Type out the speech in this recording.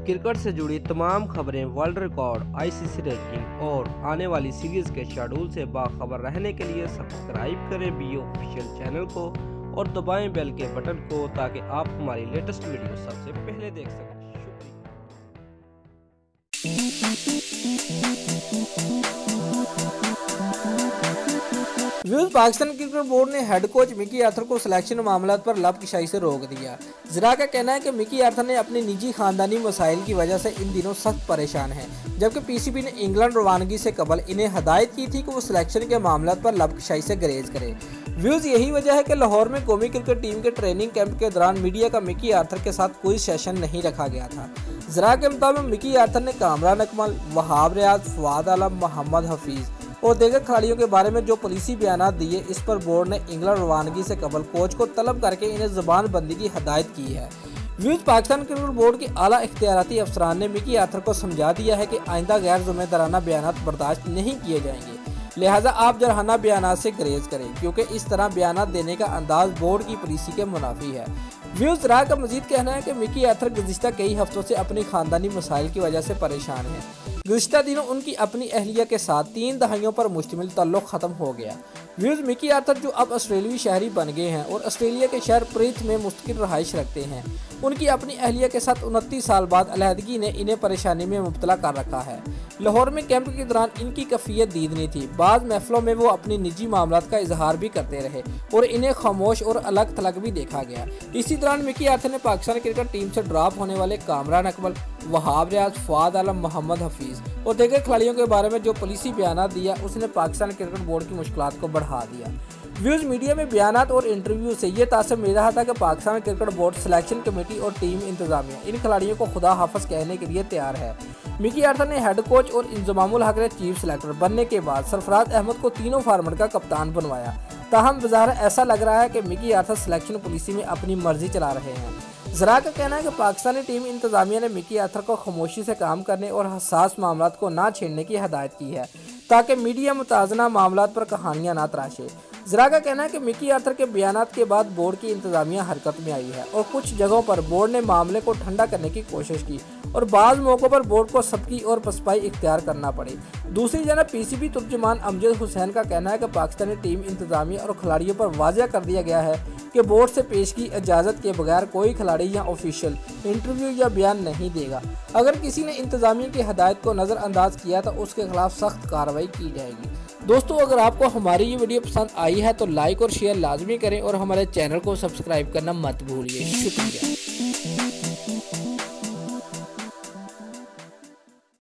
Cricket से जुड़ी तमाम खबरें, वर्ल्ड रिकॉर्ड, आईसीसी रैंकिंग और आने वाली सीरीज के शेड्यूल से बाखबर रहने के लिए सब्सक्राइब करें बी ऑफिशियल चैनल को और दबाएं बेल के बटन को ताकि आप हमारी लेटेस्ट वीडियो सबसे पहले देख सकें। पाकिस्तान क्रिकेट बोर्ड ने हेड कोच मिकी आर्थर को सिलेक्शन मामलात पर लपकशाई से रोक दिया। जरा का कहना है कि मिकी आर्थर ने अपने निजी खानदानी मसाइल की वजह से इन दिनों सख्त परेशान हैं, जबकि पीसीबी ने इंग्लैंड रवानगी से कबल इन्हें हदायत की थी कि वो सिलेक्शन के मामलात पर लपकशाई से गुरेज करें। व्यूज यही वजह है कि लाहौर में कौमी क्रिकेट टीम के ट्रेनिंग कैंप के दौरान मीडिया का मिकी आर्थर के साथ कोई सेशन नहीं रखा गया था। जरा के मुताबिक मिकी आर्थर ने कामरान अकमल, वहाब रियाज, फवाद आलम, मोहम्मद हफीज और दीगर खिलाड़ियों के बारे में जो पुलिसी बयान दिए, इस पर बोर्ड ने इंग्लैंड रवानगी से कबल कोच को तलब करके इन्हें ज़बान बंदी की हदायत की है। व्यूज पाकिस्तान क्रिकेट बोर्ड के आला इख्तियाराती अफसरान ने मिकी आर्थर को समझा दिया है कि आइंदा गैर जिम्मेदाराना बयान बर्दाश्त नहीं किए जाएंगे, लिहाजा आप जरहाना बयान से गुरेज करें, क्योंकि इस तरह बयान देने का अंदाज बोर्ड की पॉलिसी के मुनाफी है। व्यूज राय का मजीद कहना है कि मिकी आर्थर गुज़िश्ता कई हफ्तों से अपनी खानदानी मसाइल की वजह से परेशान है। गुज़िश्ता दिनों उनकी अपनी अहलिया के साथ 3 दहाइयों पर मुश्तमिल ताल्लुक़ ख़त्म हो गया। व्यूज मिकी आर्थर जो अब ऑस्ट्रेलियाई शहरी बन गए हैं और ऑस्ट्रेलिया के शहर प्रीथ में मुस्तकिल रहाइश रखते हैं, उनकी अपनी अहलिया के साथ 29 साल बाद अलहदगी ने इन्हें परेशानी में मुब्तला कर रखा है। लाहौर में कैंप के दौरान इनकी कैफियत दीदनी थी। बाद महफिलों में वो अपनी निजी मामलात का इजहार भी करते रहे और इन्हें खामोश और अलग थलग भी देखा गया। इसी दौरान मिकी आर्थर ने पाकिस्तान क्रिकेट टीम से ड्रॉप होने वाले कामरान अकमल, वहाब रियाज, फवाद आलम, मोहम्मद हफीज और दीगर खिलाड़ियों के बारे में जो पुलिसी बयान दिया, उसने पाकिस्तान क्रिकेट बोर्ड की मुश्किलात को बढ़ा दिया। व्यूज मीडिया में बयानात और इंटरव्यू से ये तासर मिल रहा था कि Pakistan cricket board, selection committee और टीम इंतजामिया इन खिलाड़ियों को खुदा हाफिज कहने के लिए तैयार है। मिकी आर्थर ने हेड कोच और इंजमामुल हक ने चीफ सिलेक्टर बनने के बाद सरफराज अहमद को तीनों फार्मेट का कप्तान बनवाया। ताहम बाज़ाहिर ऐसा लग रहा है कि मिकी आर्थर सिलेक्शन पॉलिसी में अपनी मर्जी चला रहे हैं। जरा का कहना है कि पाकिस्तानी टीम इंतजामिया ने मिकी आर्थर को खामोशी से काम करने और हसास मामलात को ना छेड़ने की हदायत की है, ताकि मीडिया मुताज़ना मामलात पर कहानियां ना तराशे। जरा का कहना है कि मिकी आर्थर के बयानात के बाद बोर्ड की इंतजामिया हरकत में आई है और कुछ जगहों पर बोर्ड ने मामले को ठंडा करने की कोशिश की और बाज़ मौक़ों पर बोर्ड को सबकी और पसपाई इख्तियार करना पड़ी। दूसरी जानब पीसीबी तुर्जुमान अमजद हुसैन का कहना है कि पाकिस्तानी टीम इंतजामिया और खिलाड़ियों पर वाज़ह कर दिया गया है कि बोर्ड से पेश की इजाज़त के बगैर कोई खिलाड़ी या ऑफिशियल इंटरव्यू या बयान नहीं देगा। अगर किसी ने इंतजामिया की हदायत को नज़रअंदाज किया तो उसके खिलाफ सख्त कार्रवाई की जाएगी। दोस्तों, अगर आपको हमारी ये वीडियो पसंद आई है तो लाइक और शेयर लाजमी करें और हमारे चैनल को सब्सक्राइब करना मत भूलिए। शुक्रिया।